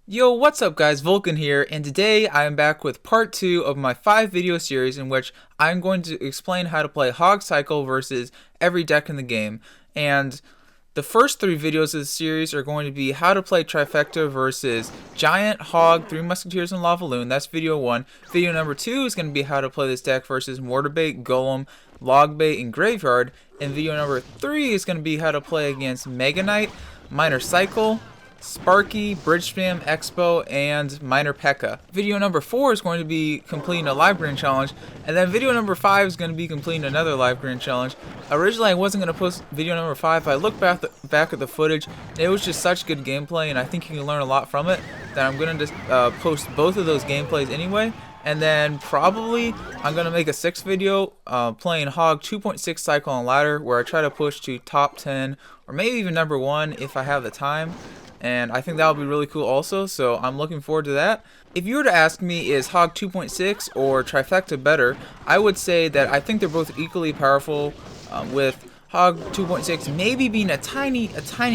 Yo, what's up guys, VULKan here, and today I am back with part 2 of my 5 video series in which I'm going to explain how to play HOG Cycle versus every deck in the game. And the first 3 videos of the series are going to be how to play Trifecta versus Giant, HOG, 3 Musketeers, and Lavaloon. That's video 1. Video number 2 is going to be how to play this deck versus Mortar Bait, Golem, Log Bait, and Graveyard. And video number 3 is going to be how to play against Mega Knight, Minor Cycle, Sparky, Bridge Spam, Expo, and Minor P.E.K.K.A. Video number 4 is going to be completing a live green challenge, and then video number 5 is going to be completing another live green challenge. Originally I wasn't going to post video number 5, but I looked back at the footage, and it was just such good gameplay, and I think you can learn a lot from it, that I'm going to just post both of those gameplays anyway. And then probably I'm going to make a 6th video playing HOG 2.6 Cycle on Ladder, where I try to push to top 10 or maybe even number 1 if I have the time. And I think that would be really cool also, so I'm looking forward to that. If you were to ask me, is HOG 2.6 or Trifecta better, I would say that I think they're both equally powerful, with HOG 2.6 maybe being a tiny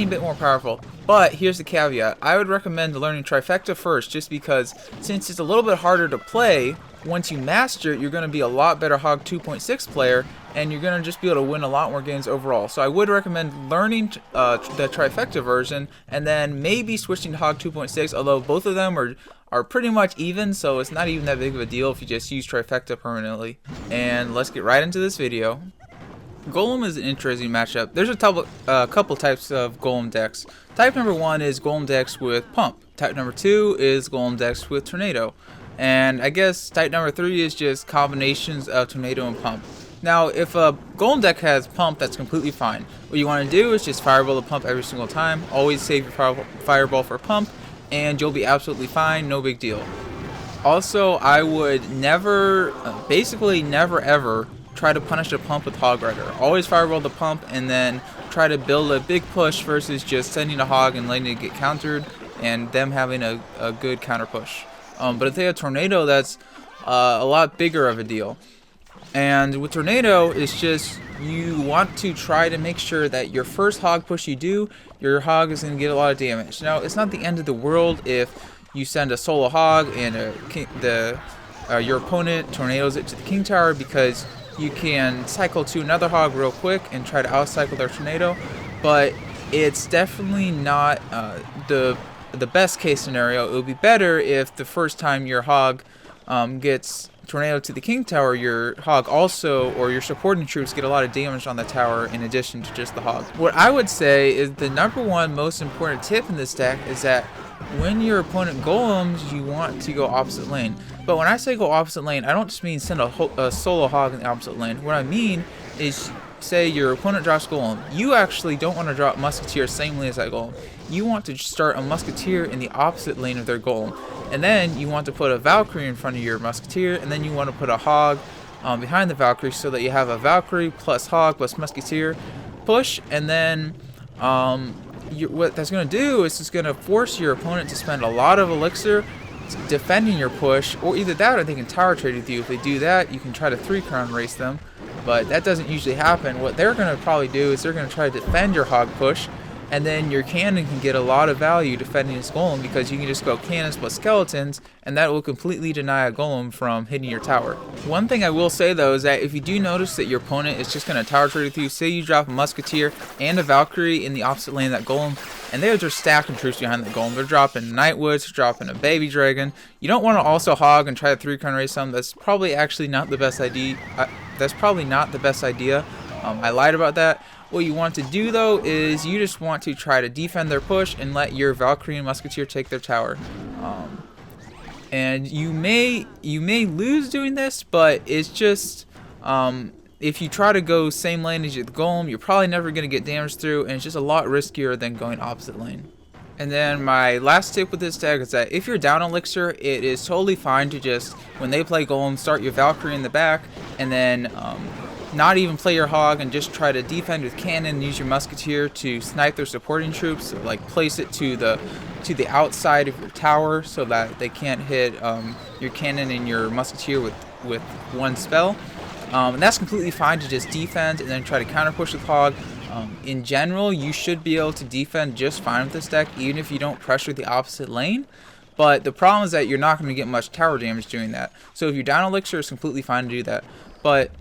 bit more powerful. But here's the caveat. I would recommend learning Trifecta first, just because since it's a little bit harder to play, once you master it, you're going to be a lot better HOG 2.6 player, and you're going to just be able to win a lot more games overall. So I would recommend learning the Trifecta version, and then maybe switching to HOG 2.6, although both of them are pretty much even, so it's not even that big of a deal if you just use Trifecta permanently. And let's get right into this video. Golem is an interesting matchup. There's a couple types of Golem decks. Type number 1 is Golem decks with Pump. Type number 2 is Golem decks with Tornado. And I guess type number 3 is just combinations of Tornado and Pump. Now, if a Golem deck has Pump, that's completely fine. What you want to do is just Fireball the Pump every single time. Always save your Fireball for Pump, and you'll be absolutely fine, no big deal. Also, I would never, basically never ever, try to punish a Pump with Hog Rider. Always Fireball the Pump, and then try to build a big push versus just sending a Hog and letting it get countered, and them having a good counter push. But if they have Tornado, that's a lot bigger of a deal. And with Tornado, it's just you want to try to make sure that your first Hog push you do, your Hog is going to get a lot of damage. Now, it's not the end of the world if you send a solo Hog and your opponent tornadoes it to the King Tower, because you can cycle to another Hog real quick and try to outcycle their Tornado. But it's definitely not the best case scenario. It would be better if the first time your Hog gets Tornado to the King Tower, your Hog also, or your supporting troops, get a lot of damage on the tower in addition to just the Hog. What I would say is the number 1 most important tip in this deck is that when your opponent golems, you want to go opposite lane. But when I say go opposite lane, I don't just mean send a solo Hog in the opposite lane. What I mean is, say your opponent drops Golem, you actually don't want to drop Musketeer same lane as that Golem. You want to start a Musketeer in the opposite lane of their Golem. And then you want to put a Valkyrie in front of your Musketeer, and then you want to put a Hog behind the Valkyrie, so that you have a Valkyrie plus Hog plus Musketeer push. And then what that's going to do is it's going to force your opponent to spend a lot of elixir defending your push, or either that or they can tower trade with you. If they do that, you can try to 3-crown race them, but that doesn't usually happen. What they're going to probably do is they're going to try to defend your Hog push, and then your cannon can get a lot of value defending his Golem, because you can just go cannons plus skeletons, and that will completely deny a Golem from hitting your tower. One thing I will say though is that if you do notice that your opponent is just going to tower trade with you, say you drop a Musketeer and a Valkyrie in the opposite lane of that Golem, and they're just stacking troops behind the Golem. They're dropping Nightwoods, dropping a Baby Dragon. You don't want to also Hog and try to 3-crown race them. That's probably actually not the best idea. I lied about that. What you want to do though is you just want to try to defend their push and let your Valkyrie and Musketeer take their tower. And you may lose doing this, but it's just if you try to go same lane as your Golem, you're probably never going to get damaged through, and it's just a lot riskier than going opposite lane. And then my last tip with this deck is that if you're down elixir, it is totally fine to just, when they play Golem, start your Valkyrie in the back, and then not even play your Hog and just try to defend with cannon and use your Musketeer to snipe their supporting troops. So, like, place it to the outside of your tower so that they can't hit your cannon and your Musketeer with one spell. And that's completely fine to just defend and then try to counter push with Hog. In general, you should be able to defend just fine with this deck, even if you don't pressure the opposite lane. But the problem is that you're not going to get much tower damage doing that. So if you're down elixir, it's completely fine to do that. But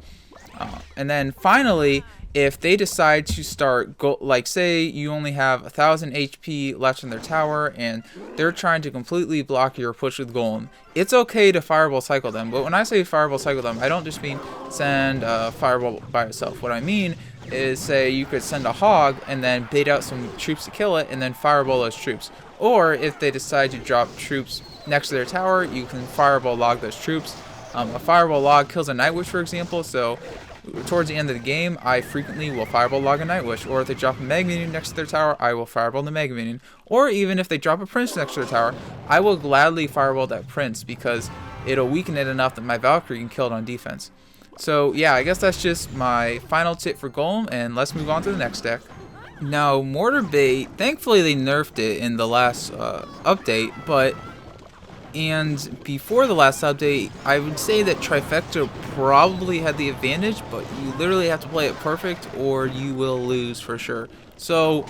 and then finally, if they decide to start like say you only have 1,000 HP left in their tower and they're trying to completely block your push with Golem, it's okay to fireball cycle them. But when I say fireball cycle them, I don't just mean send fireball by itself. What I mean is, say you could send a hog and then bait out some troops to kill it and then fireball those troops. Or if they decide to drop troops next to their tower, you can fireball log those troops. A fireball log kills a Night Witch, for example, so towards the end of the game, I frequently will fireball log a Night Witch. Or if they drop a Mega Minion next to their tower, I will fireball the Mega Minion. Or even if they drop a Prince next to their tower, I will gladly fireball that Prince because it'll weaken it enough that my Valkyrie can kill it on defense. So yeah, I guess that's just my final tip for Golem, and let's move on to the next deck. Now, Mortar Bait, thankfully they nerfed it in the last update, and before the last update, I would say that Trifecta probably had the advantage, but you literally have to play it perfect or you will lose for sure. So,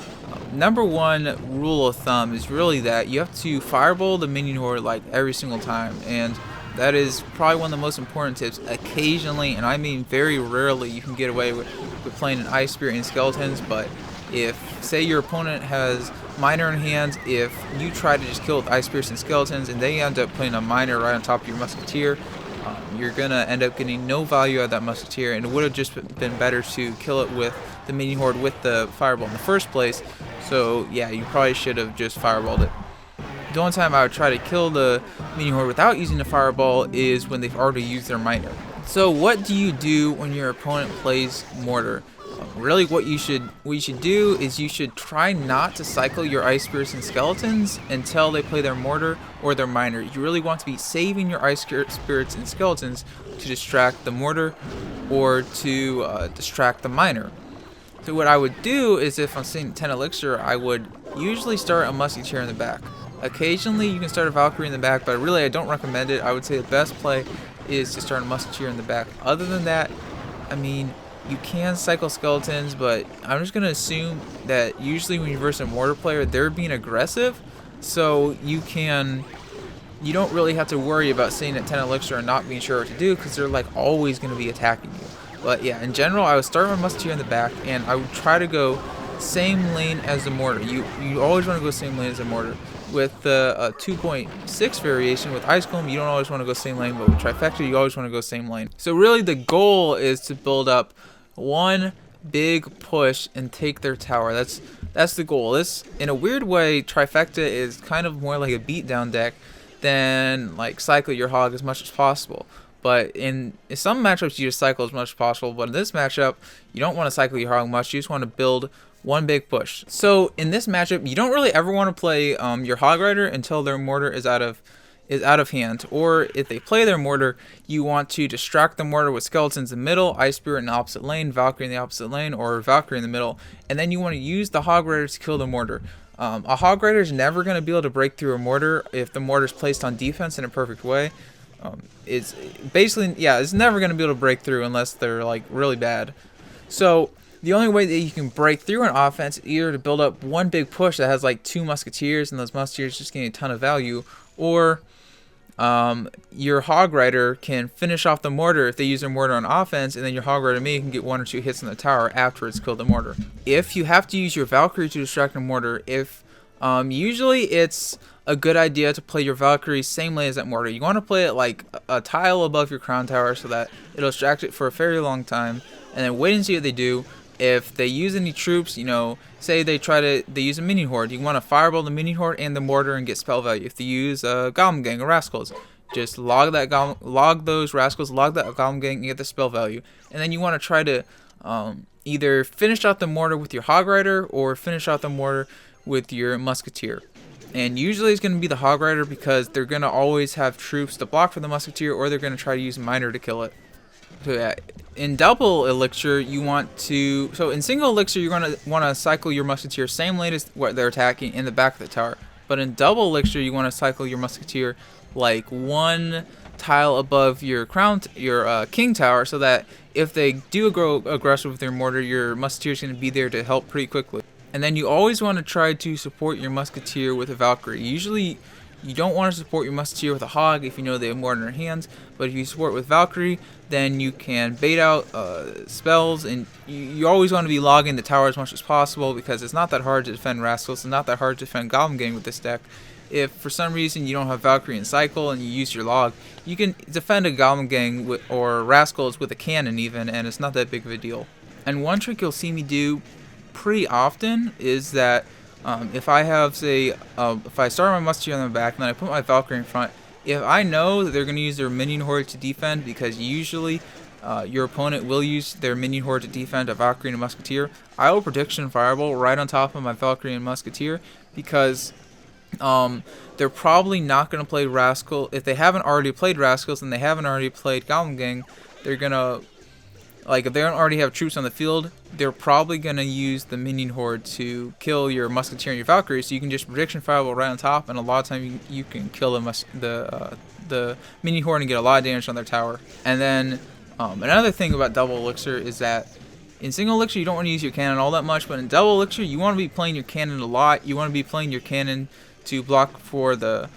number one rule of thumb is really that you have to fireball the minion horde like every single time, and that is probably one of the most important tips. Occasionally, and I mean very rarely, you can get away with playing an Ice Spirit and Skeletons, but if, say, your opponent has Miner in hand, if you try to just kill with Ice Spirits and Skeletons and they end up putting a Miner right on top of your Musketeer, you're going to end up getting no value out of that Musketeer, and it would have just been better to kill it with the minion horde with the fireball in the first place. So yeah, you probably should have just fireballed it. The only time I would try to kill the minion horde without using the fireball is when they've already used their Miner. So what do you do when your opponent plays Mortar? Really what you should do is you should try not to cycle your Ice Spirits and Skeletons until they play their Mortar or their Miner. You really want to be saving your Ice Spirits and Skeletons to distract the Mortar or to distract the Miner. So what I would do is, if I'm seeing 10 elixir, I would usually start a Musketeer in the back. Occasionally you can start a Valkyrie in the back, but really I don't recommend it. I would say the best play is to start a Musketeer in the back. Other than that, I mean, you can cycle Skeletons, but I'm just going to assume that usually when you verse a Mortar player, they're being aggressive, so you don't really have to worry about sitting at 10 elixir and not being sure what to do, because they're like always going to be attacking you. But yeah, in general, I would start my Musketeer in the back, and I would try to go same lane as the Mortar. You always want to go same lane as the Mortar. With the 2.6 variation with Ice Golem, you don't always want to go same lane, but with Trifecta, you always want to go same lane. So really the goal is to build up one big push and take their tower. That's the goal. This, in a weird way, Trifecta is kind of more like a beatdown deck than like cycle your hog as much as possible. But in some matchups you just cycle as much as possible, but in this matchup you don't want to cycle your hog much. You just want to build one big push. So in this matchup, you don't really ever want to play your Hog Rider until their Mortar is out of hand. Or if they play their Mortar, you want to distract the Mortar with Skeletons in the middle, Ice Spirit in the opposite lane, Valkyrie in the opposite lane, or Valkyrie in the middle, and then you want to use the Hog Rider to kill the Mortar. A Hog Rider is never going to be able to break through a Mortar if the Mortar is placed on defense in a perfect way. It's basically, yeah, it's never going to be able to break through unless they're like really bad. So the only way that you can break through an offense is either to build up one big push that has like 2 Musketeers, and those Musketeers just gain a ton of value, or your Hog Rider can finish off the Mortar if they use their Mortar on offense, and then your Hog Rider maybe can get 1 or 2 hits on the tower after it's killed the Mortar. If you have to use your Valkyrie to distract a Mortar, usually it's a good idea to play your Valkyrie same lane as that Mortar. You want to play it like a tile above your crown tower so that it'll distract it for a very long time, and then wait and see what they do. If they use any troops, say they use a minion horde, you want to fireball the minion horde and the Mortar and get spell value. If they use a Golem gang or Rascals, just log those Rascals, log that Golem gang, and get the spell value. And then you want to try to either finish out the Mortar with your Hog Rider or finish out the Mortar with your Musketeer. And usually it's going to be the Hog Rider because they're going to always have troops to block for the Musketeer, or they're going to try to use Miner to kill it. So yeah, in double elixir, so in single elixir, you're going to want to cycle your Musketeer same lane as what they're attacking in the back of the tower. But in double elixir, you want to cycle your Musketeer like 1 tile above your king tower, so that if they do grow aggressive with their mortar, your musketeer is going to be there to help pretty quickly. And then you always want to try to support your musketeer with a Valkyrie. Usually you don't want to support your musketeer with a HOG if you know they have more in their hands, but if you support with Valkyrie, then you can bait out spells, and you always want to be logging the tower as much as possible, because it's not that hard to defend Rascals, it's not that hard to defend Golem Gang with this deck. If for some reason you don't have Valkyrie in cycle and you use your log, you can defend a Golem Gang or Rascals with a cannon even, and it's not that big of a deal. And one trick you'll see me do pretty often is that if I have, say, if I start my musketeer on the back and then I put my Valkyrie in front, if I know that they're going to use their minion horde to defend, because usually your opponent will use their minion horde to defend a Valkyrie and a musketeer, I will prediction fireball right on top of my Valkyrie and musketeer, because they're probably not going to play Rascal. If they haven't already played Rascals and they haven't already played Golem Gang, they're going to, like, if they don't already have troops on the field, they're probably going to use the minion horde to kill your musketeer and your Valkyrie, so you can just prediction fireball right on top, and a lot of time you can kill the minion horde and get a lot of damage on their tower. And then another thing about double elixir is that in single elixir you don't want to use your cannon all that much, but in double elixir you want to be playing your cannon a lot. You want to be playing your cannon to block for the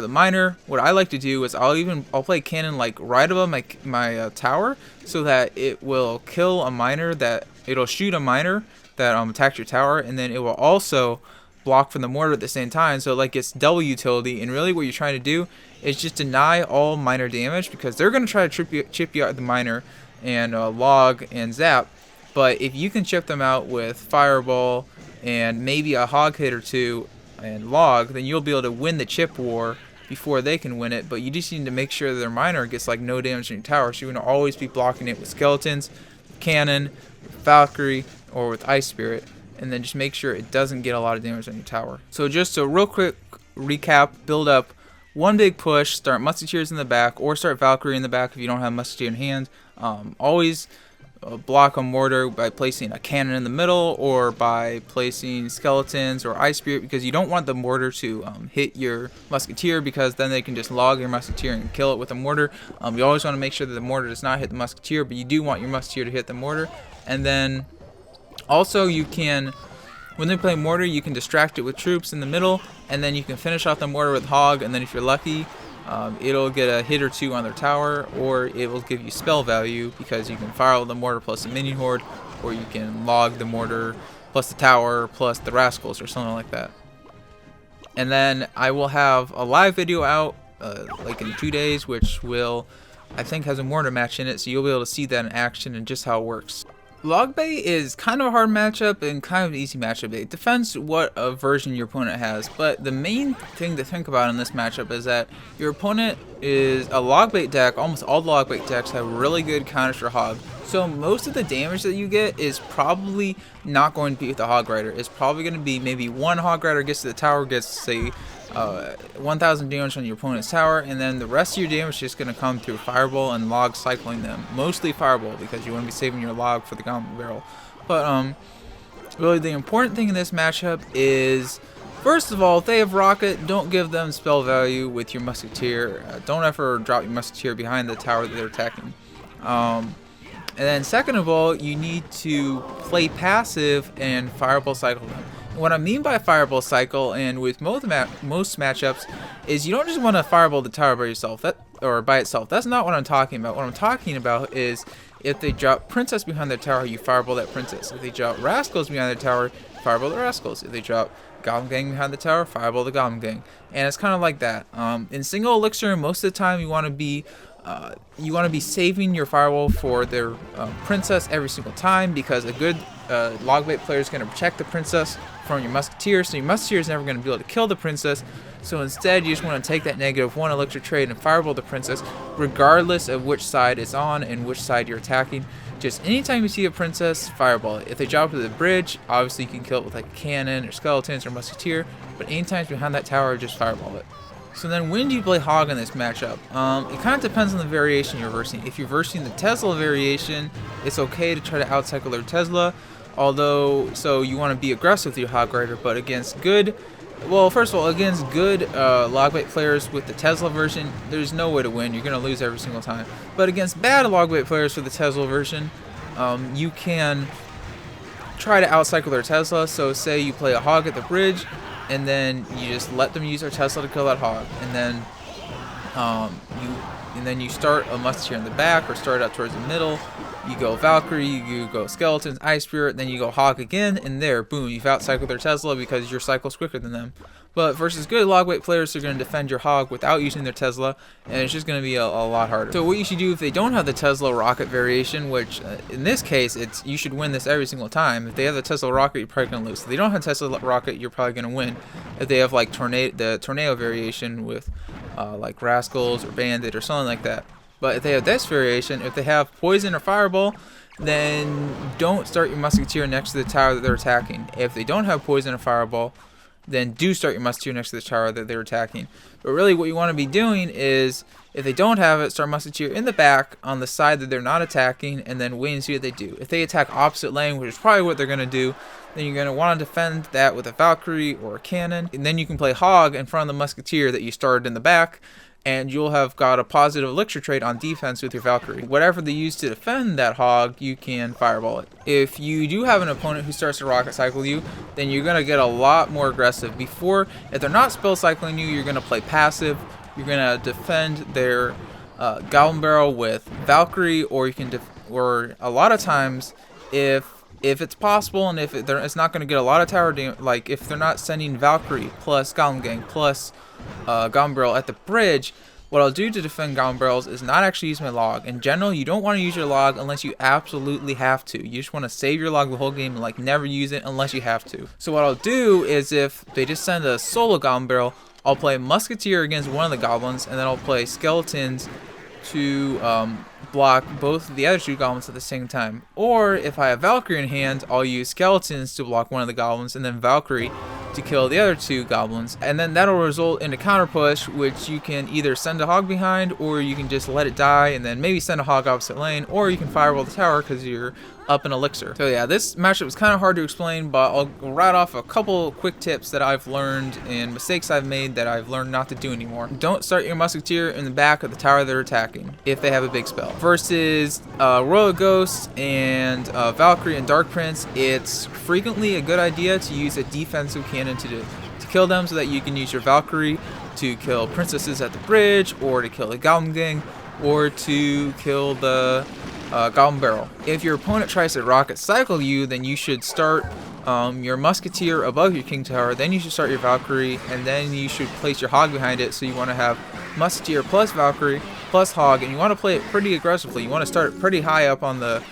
miner. What I like to do is I'll play cannon like right above my tower, so that it will kill a miner, that it'll shoot a miner that attacks your tower, and then it will also block from the mortar at the same time, so like it's double utility. And really what you're trying to do is just deny all miner damage, because they're going to try to chip you out the miner and log and zap. But if you can chip them out with fireball and maybe a hog hit or two and log, then you'll be able to win the chip war before they can win it. But you just need to make sure that their miner gets like no damage in your tower, so you're going to always be blocking it with skeletons, cannon, Valkyrie, or with Ice Spirit, and then just make sure it doesn't get a lot of damage on your tower. So just a real quick recap: build up one big push, start musketeers in the back, or start Valkyrie in the back if you don't have musketeer in hand. Always block a mortar by placing a cannon in the middle, or by placing skeletons or Ice Spirit, because you don't want the mortar to hit your musketeer, because then they can just log your musketeer and kill it with a mortar. You always want to make sure that the mortar does not hit the musketeer, but you do want your musketeer to hit the mortar. And then also you can, when they play mortar, you can distract it with troops in the middle, and then you can finish off the mortar with hog, and then if you're lucky, it'll get a hit or two on their tower, or it will give you spell value, because you can fire the mortar plus the minion horde, or you can log the mortar plus the tower plus the Rascals or something like that. And then I will have a live video out like in 2 days, which will, I think, has a mortar match in it, so you'll be able to see that in action and just how it works. Log bait is kind of a hard matchup and kind of an easy matchup. It depends what version your opponent has, but the main thing to think about in this matchup is that your opponent is a log bait deck. Almost all the log bait decks have really good counters for hog, so most of the damage that you get is probably not going to be with the hog rider. It's probably going to be maybe one hog rider gets to the tower, gets, say, 1,000 damage on your opponent's tower, and then the rest of your damage is just going to come through fireball and log cycling them. Mostly fireball, because you want to be saving your log for the Golem barrel. But really the important thing in this matchup is, first of all, if they have rocket, don't give them spell value with your musketeer. Don't ever drop your musketeer behind the tower that they're attacking. And then second of all, you need to play passive and fireball cycle them. What I mean by fireball cycle, and with most matchups, is you don't just want to fireball the tower by yourself, by itself. That's not what I'm talking about. What I'm talking about is if they drop princess behind their tower, you fireball that princess. If they drop rascals behind their tower, fireball the rascals. If they drop Golem Gang behind the tower, fireball the Golem Gang. And it's kind of like that. In single elixir, most of the time you want to be saving your firewall for their princess every single time, because a good log bait player is going to protect the princess from your musketeer, so your musketeer is never going to be able to kill the princess. So instead, you just want to take that -1 elixir trade and fireball the princess, regardless of which side it's on and which side you're attacking. Just anytime you see a princess, fireball it. If they drop to the bridge, obviously you can kill it with like a cannon or skeletons or musketeer, but anytime behind that tower, just fireball it. So then when do you play hog in this matchup? It kind of depends on the variation you're versing. If you're versing the Tesla variation, it's okay to try to outcycle their Tesla, although, so you want to be aggressive with your hog rider, but against good Well, first of all, against good log bait players with the Tesla version, there's no way to win. You're going to lose every single time. But against bad log bait players with the Tesla version, you can try to outcycle their Tesla. So say you play a hog at the bridge, and then you just let them use their Tesla to kill that hog, and then you start a musketeer in the back or start out towards the middle. You go Valkyrie, you go Skeletons, Ice Spirit, then you go Hog again, and there, boom, you've outcycled their Tesla because your cycle's quicker than them. But versus good log weight players, they're going to defend your Hog without using their Tesla, and it's just going to be a lot harder. So what you should do if they don't have the Tesla rocket variation, which in this case, you should win this every single time. If they have the Tesla rocket, you're probably going to lose. If they don't have Tesla rocket, you're probably going to win. If they have like the tornado variation with like Rascals or Bandit or something like that. But if they have this variation, if they have poison or fireball, then don't start your musketeer next to the tower that they're attacking. If they don't have poison or fireball, then do start your musketeer next to the tower that they're attacking. But really what you want to be doing is, if they don't have it, start musketeer in the back on the side that they're not attacking, and then wait and see what they do. If they attack opposite lane, which is probably what they're going to do, then you're going to want to defend that with a Valkyrie or a cannon. And then you can play Hog in front of the musketeer that you started in the back, and you'll have got a positive elixir trait on defense with your Valkyrie. Whatever they use to defend that Hog, you can fireball it. If you do have an opponent who starts to rocket cycle you, then you're going to get a lot more aggressive. If they're not spell cycling you, you're going to play passive. You're going to defend their Golem Barrel with Valkyrie, or you can or a lot of times, if it's possible, and if it's not going to get a lot of tower damage, like if they're not sending Valkyrie plus Golem Gang plus Golem Barrel at the bridge, what I'll do to defend Golem Barrels is not actually use my log. In general, you don't want to use your log unless you absolutely have to. You just want to save your log the whole game and like never use it unless you have to. So what I'll do is, if they just send a solo Golem Barrel, I'll play Musketeer against one of the goblins, and then I'll play Skeletons to block both of the other two goblins at the same time. Or if I have Valkyrie in hand, I'll use Skeletons to block one of the goblins, and then Valkyrie to kill the other two goblins. And then that'll result in a counter push, which you can either send a Hog behind, or you can just let it die and then maybe send a Hog opposite lane, or you can fireball the tower because you're up in elixir. So yeah, this matchup was kind of hard to explain, but I'll write off a couple quick tips that I've learned and mistakes I've made that I've learned not to do anymore. Don't start your musketeer in the back of the tower they're attacking if they have a big spell. Versus Royal Ghost and Valkyrie and Dark Prince, it's frequently a good idea to use a defensive cannon to kill them, so that you can use your Valkyrie to kill princesses at the bridge, or to kill the Golem Gang, or to kill the Golem Barrel. If your opponent tries to rocket cycle you, then you should start your musketeer above your king tower, then you should start your Valkyrie, and then you should place your Hog behind it. So you want to have musketeer plus Valkyrie plus Hog, and you want to play it pretty aggressively. You want to start pretty high up on the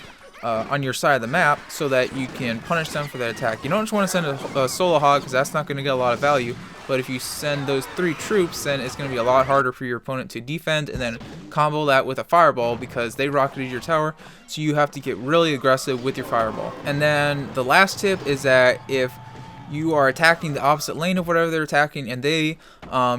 on your side of the map, so that you can punish them for that attack. You don't just want to send a solo Hog, because that's not going to get a lot of value. But if you send those 3 troops, then it's going to be a lot harder for your opponent to defend, and then combo that with a fireball, because they rocketed your tower. So you have to get really aggressive with your fireball. And then the last tip is that if you are attacking the opposite lane of whatever they're attacking, and they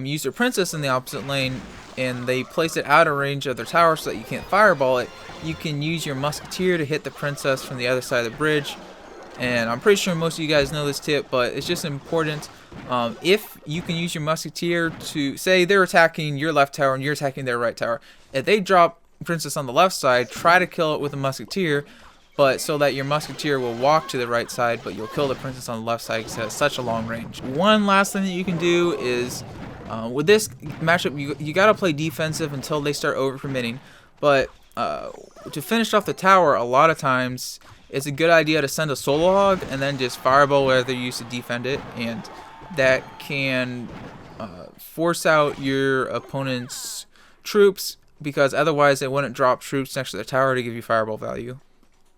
use their princess in the opposite lane, and they place it out of range of their tower so that you can't fireball it, you can use your musketeer to hit the princess from the other side of the bridge. And I'm pretty sure most of you guys know this tip, but it's just important. If you can use your musketeer to, say they're attacking your left tower and you're attacking their right tower, if they drop princess on the left side, try to kill it with a musketeer, but so that your musketeer will walk to the right side, but you'll kill the princess on the left side because it has such a long range. One last thing that you can do is, with this matchup, you gotta play defensive until they start overcommitting. But to finish off the tower, a lot of times it's a good idea to send a solo Hog and then just fireball where they're used to defend it, and that can force out your opponent's troops, because otherwise they wouldn't drop troops next to the tower to give you fireball value.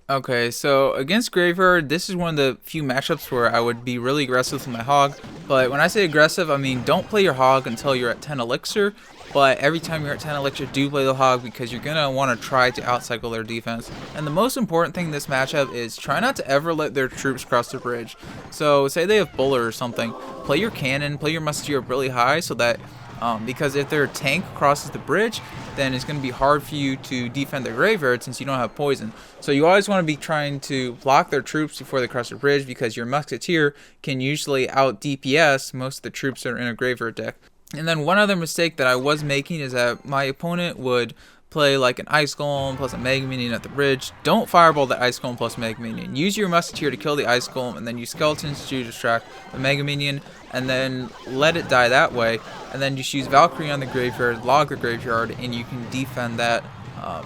Okay, so against Graveyard, this is one of the few matchups where I would be really aggressive with my Hog. But when I say aggressive, I mean don't play your Hog until you're at 10 elixir. But every time you're at 10 elixir, do play the Hog, because you're going to want to try to outcycle their defense. And the most important thing in this matchup is try not to ever let their troops cross the bridge. So say they have Buller or something, play your cannon, play your musketeer really high, so that because if their tank crosses the bridge, then it's going to be hard for you to defend their graveyard since you don't have poison. So you always want to be trying to block their troops before they cross the bridge, because your musketeer can usually out DPS most of the troops that are in a graveyard deck. And then one other mistake that I was making is that my opponent would play like an Ice Golem plus a Mega Minion at the bridge. Don't fireball the Ice Golem plus Mega Minion. Use your Musketeer to kill the Ice Golem, and then use Skeletons to distract the Mega Minion, and then let it die that way. And then just use Valkyrie on the graveyard, log the graveyard, and you can defend that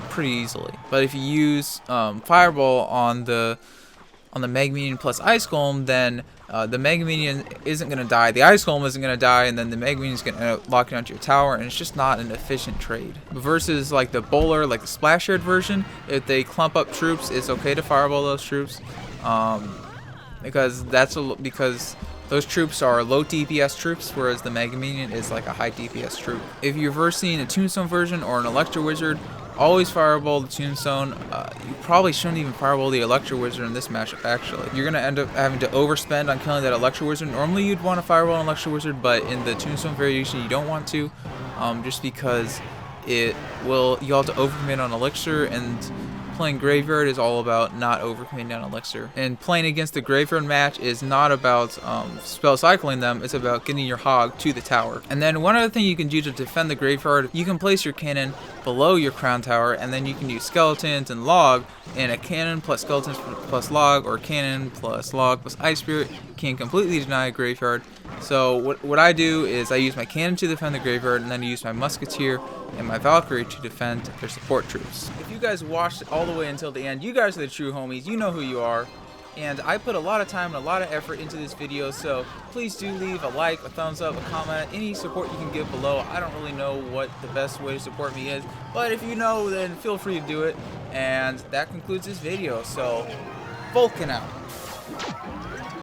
pretty easily. But if you use fireball on the Mega Minion plus Ice Golem, then the Mega Minion isn't going to die, the Ice Golem isn't going to die, and then the Mega Minion is going to end up locking onto your tower, and it's just not an efficient trade. Versus like the bowler, like the splash red version, if they clump up troops, it's okay to fireball those troops, because those troops are low DPS troops, whereas the Mega Minion is like a high DPS troop. If you're versing a Tombstone version or an Electro Wizard, always fireball the Tombstone. You probably shouldn't even fireball the Electro Wizard in this matchup, actually. You're going to end up having to overspend on killing that Electro Wizard. Normally you'd want to fireball an Electro Wizard, but in the Tombstone variation you don't want to, just because you'll have to overcommit on Elixir, and playing Graveyard is all about not overcommitting on Elixir. And playing against the Graveyard match is not about spell cycling them, it's about getting your HOG to the tower. And then one other thing you can do to defend the Graveyard, you can place your cannon below your crown tower, and then you can use skeletons and log, and a cannon plus skeletons plus log, or cannon plus log plus ice spirit can completely deny a graveyard. So what I do is I use my cannon to defend the graveyard, and then I use my musketeer and my Valkyrie to defend their support troops. If you guys watched all the way until the end, you guys are the true homies, you know who you are. And I put a lot of time and a lot of effort into this video, so please do leave a like, a thumbs up, a comment, any support you can give below. I don't really know what the best way to support me is, but if you know, then feel free to do it. And that concludes this video, so VULKan out.